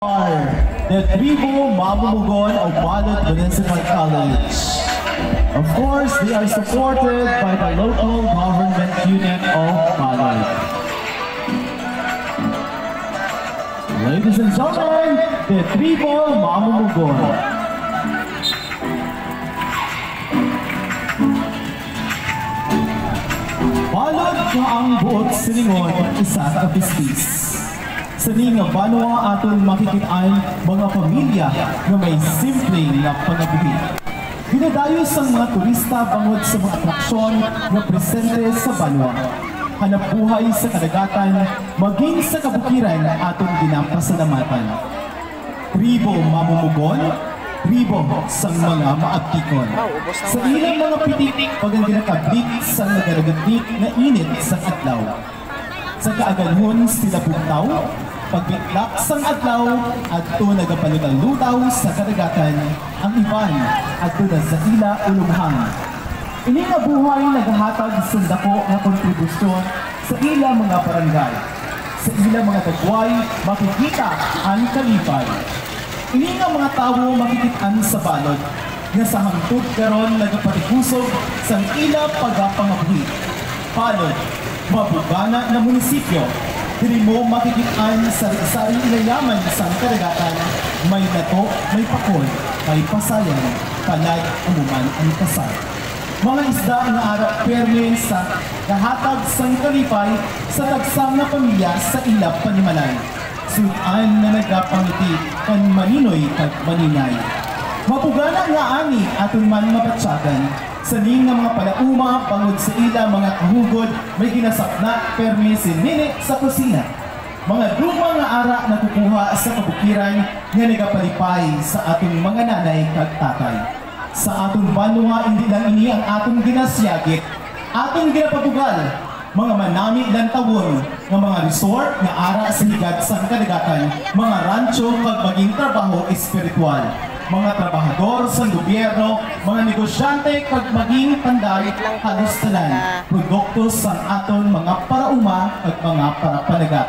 are the Tribo Mamumugon of Balot Municipal College. Of course, they are supported by the local government unit of Balot. Ladies and gentlemen, the Tribo Mamumugon. Balot ka ang buot siningon isa ka pistis. Sa nga banwa aton makikitaan mga pamilya na may simpleng na panabuhi. Dinadayo sa mga turista bangod sa mga atraksyon na presente sa banwa. Hanap buhay sa kadagatan, maging sa kabukiran atong ginapasalamatan. Tribo Mamumugon, tribo sa mga maagtikon. Sa ilang mga pitik, pagang ginakablik sa nagaragatnik na init sa adlaw. Sa kaaganhon sila bugtaw, pagbitlak sang adlaw at ito nagapalugang lutaw sa kadagatan ang iban at ito na sa ila ulumhang. Ini nga buhay naghahatag sa dako nga kontribusyon sa ila mga barangay. Sa ila mga tagway makikita ang kalipay. Ini nga mga tawo makikitaan sa balod nga sa hangtod karon nagapatigusog sa ila pagapangabuhi. Balod, mabugana na munisipyo. Dili mo makikitaan sa saring ilayaman sa kadagatan, may nato, may pakol, may pasayan, palag umuman ang kasal. Mga isda nga araw perme sa kahatag sang kalipay sa tagsang na pamilya sa ilap panimalay. Sunan na nagapangiti kan maninoy kag maninay. Mapugana nga ani aton man mapatsyagan. Sa ning nga mga palauma, bangod sa ila mga kahugod, may ginasakna permi sinini sa kusina. Mga duma nga ara na kukuha sa kabukiran nga nagapalipay sa atong mga nanay kag tatay. Sa atong banwa, hindi lang ini ang atong ginasyagit, atong ginapabugal, mga manami lang tawon, nga mga resort nga ara sa higat sa kadagatan, mga rancho kag maging trabaho espiritual. Mga trabahador sa gobyerno, mga negosyante kag maging pandarit halos tanan, produkto sa aton mga parauma at mga parapanagat.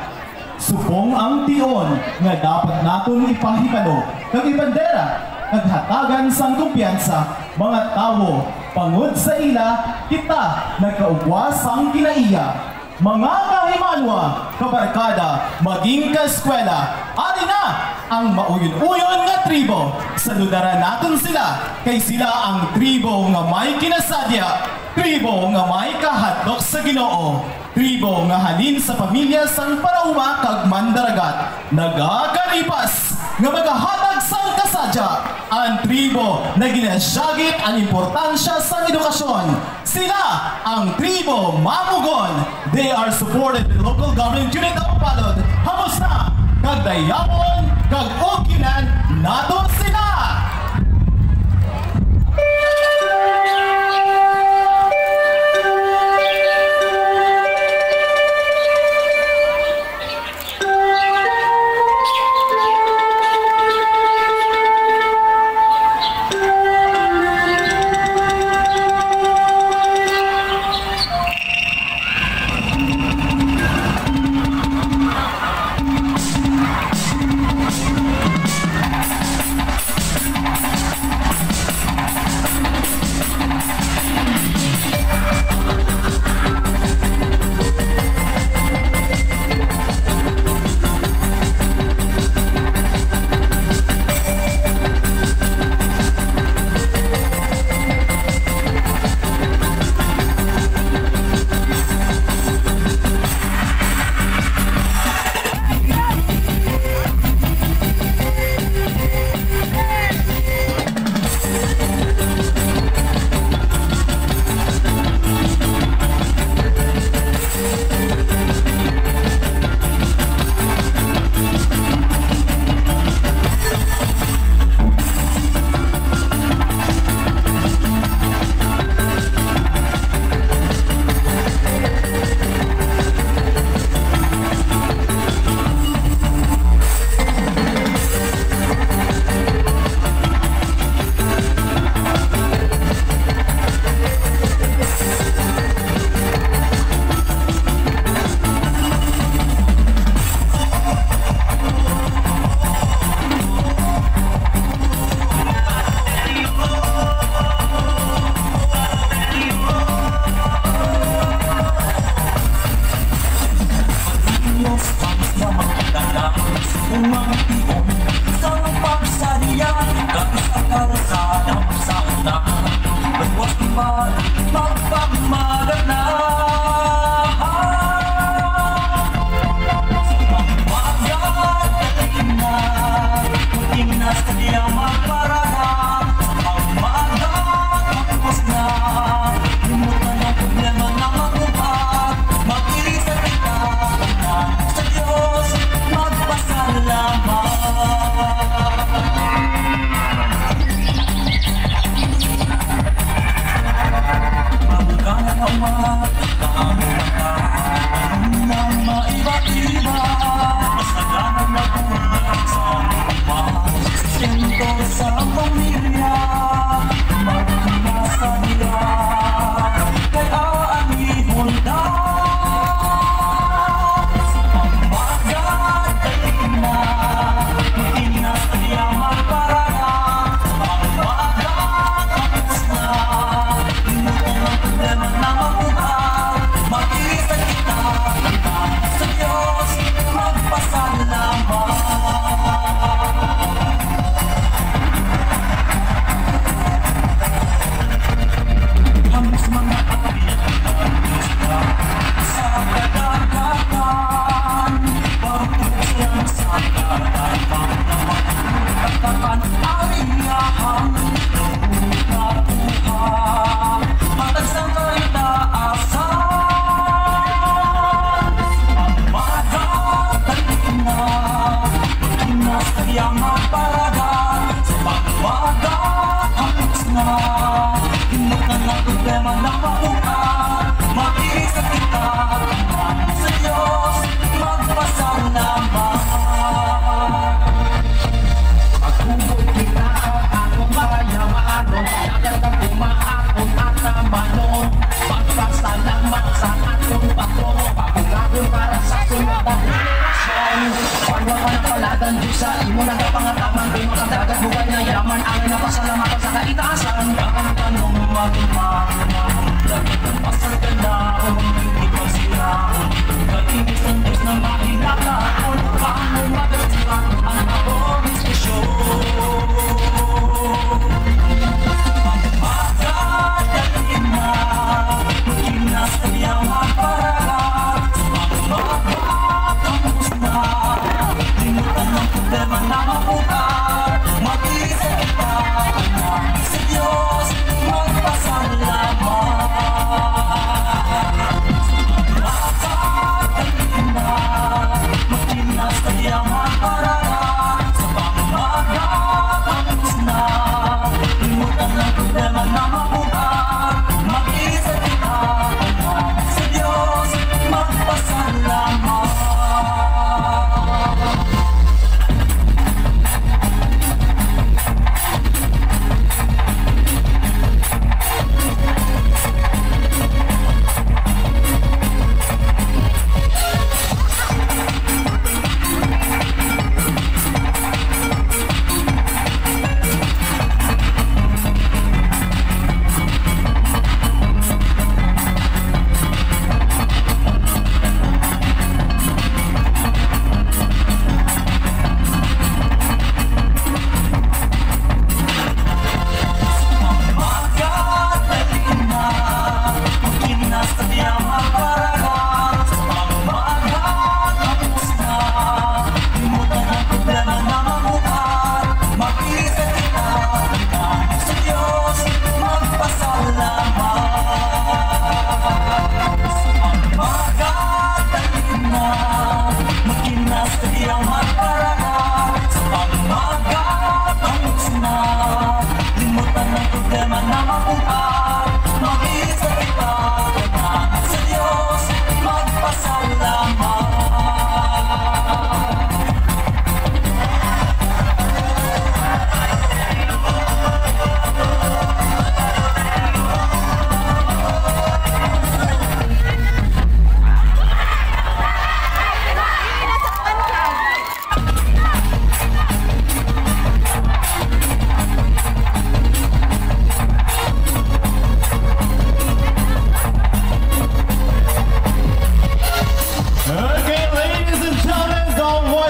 Subong ang tion nga dapat naton ipahibalo kag ibandera kag hatagan sang kumpiyansa mga tawo pangud sa ila kita nagkaugwas ang kinaiya. Mga kahimanwa, kabarkada, maging kaeskwela, ari na ang mauyon-uyon nga tribo. Saludaran natin sila, kay sila ang tribo nga may kinasadya, tribo nga may kahadlok sa Ginoo, tribo nga halin sa pamilya sang parauma kag mandaragat, nagakalipas nga magahatag sang kasadya, ang tribo na ginasyagit ang importansya sa edukasyon. Sila ang Tribo Mamumugon. They are supported by the local government unit of Balod. Hamos na, kag dayapon, kag ukinan, nato sila!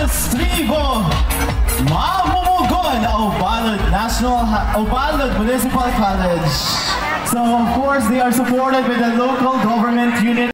Estribo, Mamumugon, Obalod Municipal College. So of course they are supported by the local government unit.